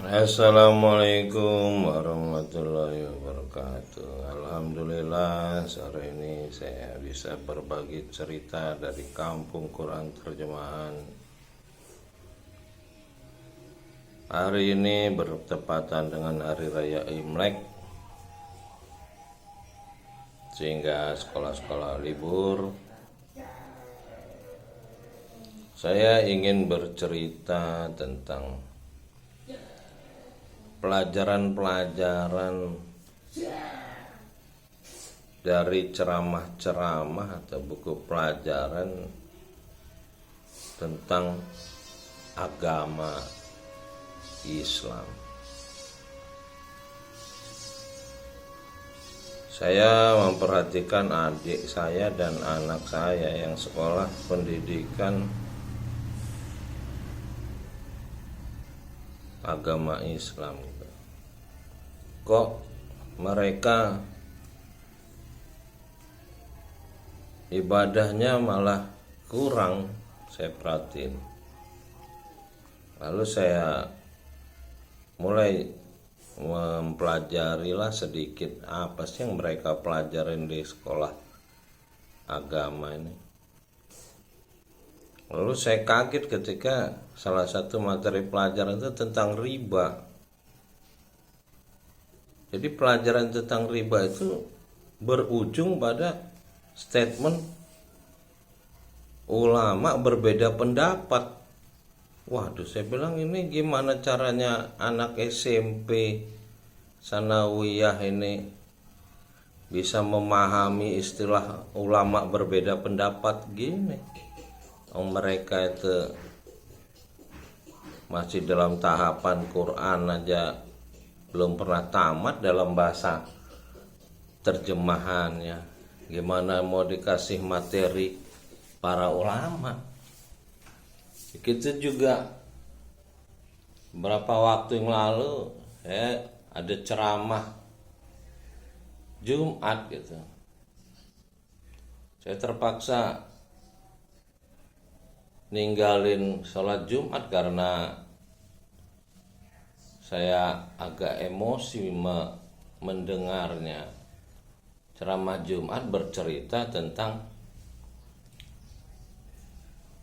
Assalamualaikum warahmatullahi wabarakatuh. Alhamdulillah sore ini saya bisa berbagi cerita dari Kampung Quran Terjemahan. Hari ini bertepatan dengan Hari Raya Imlek, sehingga sekolah-sekolah libur. Saya ingin bercerita tentang pelajaran-pelajaran dari ceramah-ceramah atau buku pelajaran tentang agama Islam. Saya memperhatikan adik saya dan anak saya yang sekolah pendidikan agama Islam. Kok mereka ibadahnya malah kurang, saya perhatiin. Lalu saya mulai mempelajarilah sedikit apa sih yang mereka pelajarin di sekolah agama ini. Lalu saya kaget ketika salah satu materi pelajaran itu tentang riba. Jadi pelajaran tentang riba itu berujung pada statement ulama berbeda pendapat. Waduh, saya bilang ini gimana caranya anak SMP sanawiyah ini bisa memahami istilah ulama berbeda pendapat gini. Mereka itu masih dalam tahapan Quran aja belum pernah tamat dalam bahasa terjemahannya. Gimana mau dikasih materi para ulama? Begitu juga beberapa waktu yang lalu ada ceramah Jumat gitu. Saya terpaksa ninggalin sholat Jumat karena saya agak emosi mendengarnya. Ceramah Jumat bercerita tentang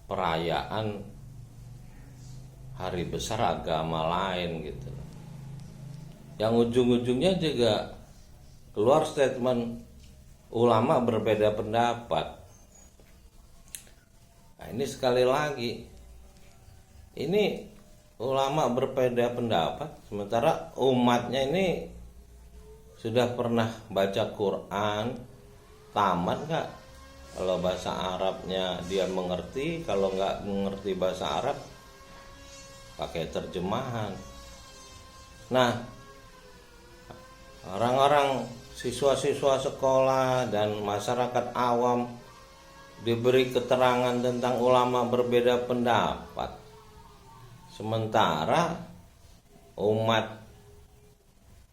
perayaan hari besar agama lain gitu. Yang ujung-ujungnya juga keluar statement ulama berbeda pendapat. Nah, ini sekali lagi, ini ulama berbeda pendapat, sementara umatnya ini sudah pernah baca Quran, tamat nggak? Kalau bahasa Arabnya dia mengerti, kalau nggak mengerti bahasa Arab, pakai terjemahan. Nah, orang-orang siswa-siswa sekolah dan masyarakat awam diberi keterangan tentang ulama berbeda pendapat, sementara umat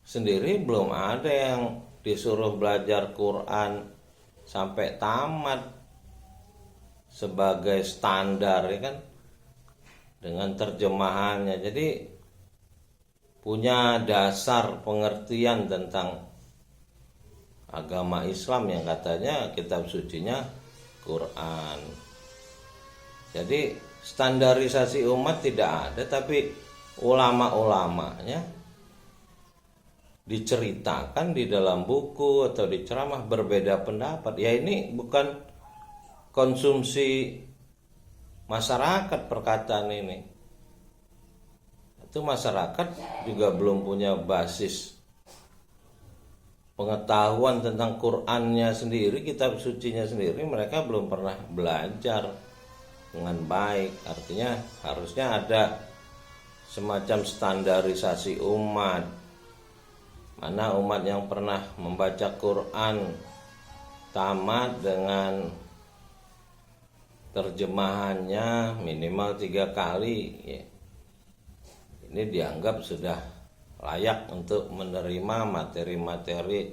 sendiri belum ada yang disuruh belajar Quran sampai tamat sebagai standar, ya kan, dengan terjemahannya. Jadi punya dasar pengertian tentang agama Islam yang katanya kitab sucinya Quran. Jadi standarisasi umat tidak ada, tapi ulama-ulamanya diceritakan di dalam buku atau di ceramah berbeda pendapat. Ya ini bukan konsumsi masyarakat perkataan ini. Itu masyarakat juga belum punya basis pengetahuan tentang Qur'annya sendiri, kitab sucinya sendiri. Mereka belum pernah belajar dengan baik. Artinya harusnya ada semacam standarisasi umat. Mana umat yang pernah membaca Quran tamat dengan terjemahannya minimal 3 kali, ya, ini dianggap sudah layak untuk menerima materi-materi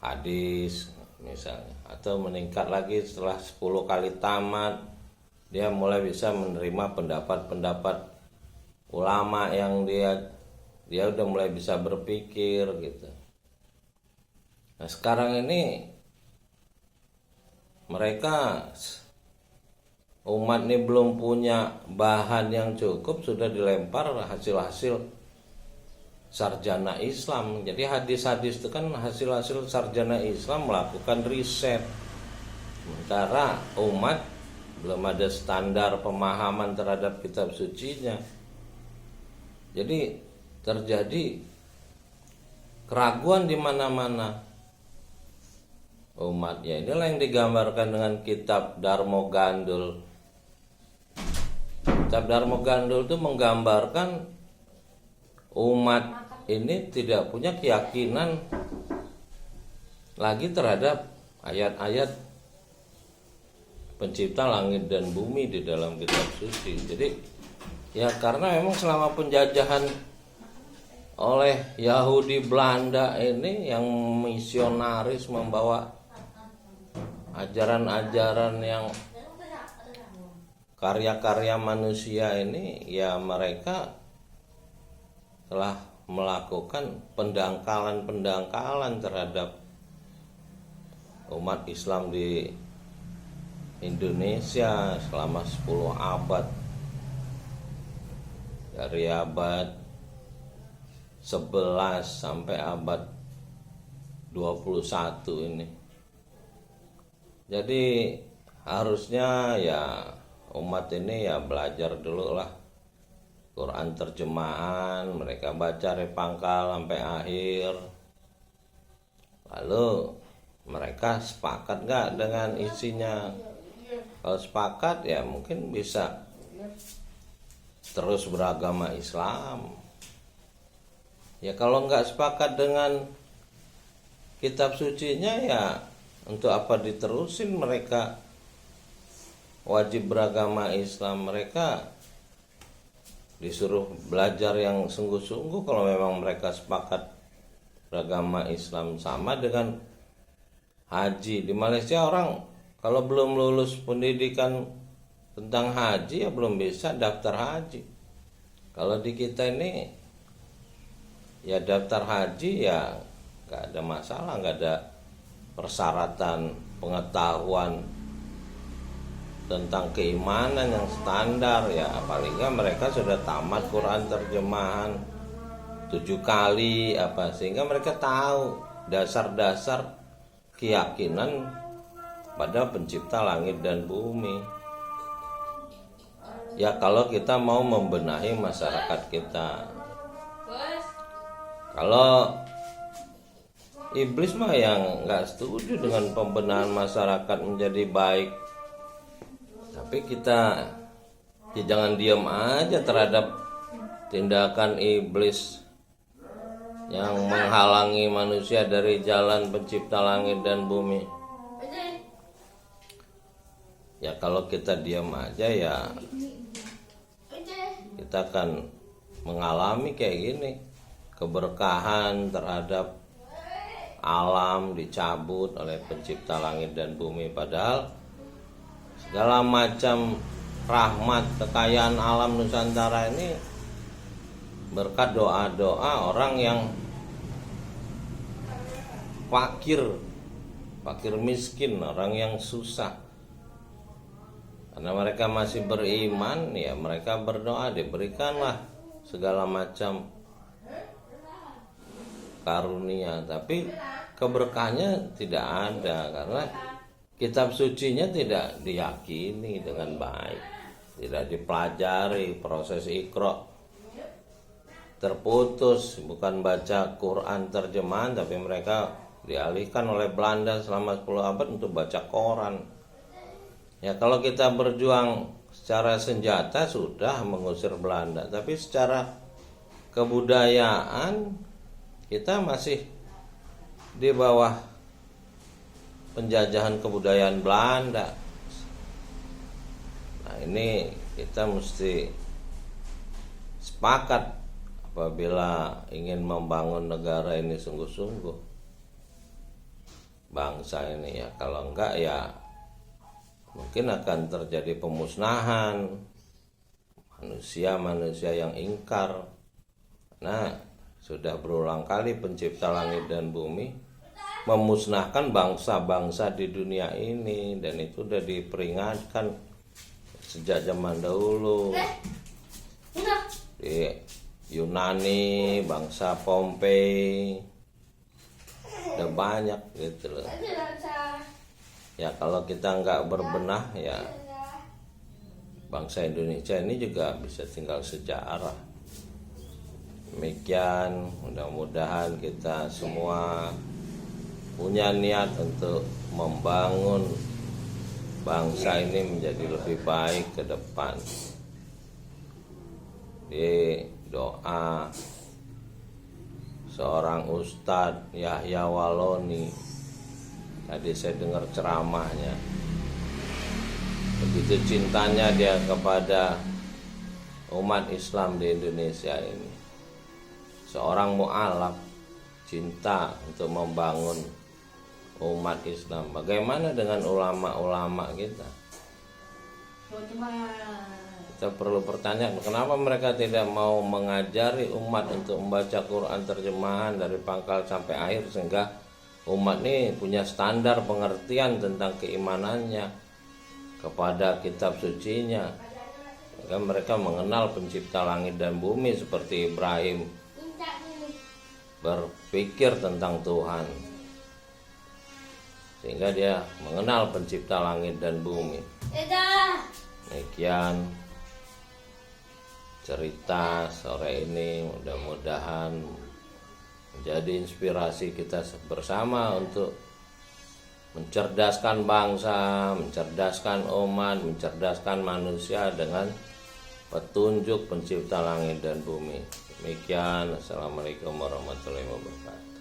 hadis misalnya, atau meningkat lagi setelah 10 kali tamat dia mulai bisa menerima pendapat-pendapat ulama yang dia udah mulai bisa berpikir gitu. Nah sekarang ini mereka umat ini belum punya bahan yang cukup, sudah dilempar hasil-hasil sarjana Islam. Jadi hadis-hadis itu kan hasil-hasil sarjana Islam melakukan riset. Sementara umat belum ada standar pemahaman terhadap kitab sucinya. Jadi terjadi keraguan di mana-mana. Umatnya inilah yang digambarkan dengan kitab Darmo Gandul. Kitab Darmo Gandul itu menggambarkan umat ini tidak punya keyakinan lagi terhadap ayat-ayat pencipta langit dan bumi di dalam kitab suci. Jadi ya karena memang selama penjajahan oleh Yahudi Belanda ini yang misionaris membawa ajaran-ajaran yang karya-karya manusia ini, ya mereka telah melakukan pendangkalan terhadap umat Islam di Indonesia selama 10 abad, dari abad 11 sampai abad 21 ini. Jadi harusnya ya umat ini ya belajar dulu lah Quran terjemahan, mereka baca dari pangkal sampai akhir. Lalu mereka sepakat gak dengan isinya? Kalau sepakat ya mungkin bisa terus beragama Islam. Ya kalau nggak sepakat dengan kitab sucinya, ya untuk apa diterusin? Mereka wajib beragama Islam, mereka disuruh belajar yang sungguh-sungguh kalau memang mereka sepakat beragama Islam. Sama dengan haji. Di Malaysia orang kalau belum lulus pendidikan tentang haji ya belum bisa daftar haji. Kalau di kita ini ya daftar haji ya nggak ada masalah, nggak ada persyaratan pengetahuan tentang keimanan yang standar. Ya paling nggak mereka sudah tamat Quran terjemahan 7 kali apa, sehingga mereka tahu dasar-dasar keyakinan pada pencipta langit dan bumi. Ya kalau kita mau membenahi masyarakat kita. Kalau iblis mah yang nggak setuju dengan pembenahan masyarakat menjadi baik. Tapi kita ya jangan diam aja terhadap tindakan iblis yang menghalangi manusia dari jalan pencipta langit dan bumi. Ya kalau kita diam aja ya kita akan mengalami kayak gini. Keberkahan terhadap alam dicabut oleh pencipta langit dan bumi. Padahal segala macam rahmat kekayaan alam Nusantara ini berkat doa-doa orang yang fakir miskin, orang yang susah. Karena mereka masih beriman, ya mereka berdoa diberikanlah segala macam karunia, tapi keberkahannya tidak ada karena kitab sucinya tidak diyakini dengan baik, tidak dipelajari. Proses Iqra terputus, bukan baca Quran terjemahan, tapi mereka dialihkan oleh Belanda selama 10 abad untuk baca koran. Ya kalau kita berjuang secara senjata sudah mengusir Belanda, tapi secara kebudayaan kita masih di bawah penjajahan kebudayaan Belanda. Nah ini kita mesti sepakat apabila ingin membangun negara ini sungguh-sungguh, bangsa ini ya. Kalau enggak ya mungkin akan terjadi pemusnahan, manusia-manusia yang ingkar. Nah, sudah berulang kali pencipta langit dan bumi memusnahkan bangsa-bangsa di dunia ini, dan itu sudah diperingatkan sejak zaman dahulu. Di Yunani, bangsa Pompei, udah banyak gitu loh. Ya kalau kita nggak berbenah, ya bangsa Indonesia ini juga bisa tinggal sejarah. Demikian, mudah-mudahan kita semua punya niat untuk membangun bangsa ini menjadi lebih baik ke depan. Di doa seorang Ustadz Yahya Waloni, tadi saya dengar ceramahnya, begitu cintanya dia kepada umat Islam di Indonesia ini. Seorang mu'alaf cinta untuk membangun umat Islam. Bagaimana dengan ulama-ulama kita? Kita perlu pertanyaan, kenapa mereka tidak mau mengajari umat untuk membaca Quran terjemahan dari pangkal sampai akhir, sehingga umat ini punya standar pengertian tentang keimanannya kepada kitab sucinya. Mereka mengenal pencipta langit dan bumi seperti Ibrahim berpikir tentang Tuhan, sehingga dia mengenal pencipta langit dan bumi. Demikian cerita sore ini, mudah-mudahan menjadi inspirasi kita bersama untuk mencerdaskan bangsa, mencerdaskan umat, mencerdaskan manusia dengan petunjuk pencipta langit dan bumi. Demikian, assalamualaikum warahmatullahi wabarakatuh.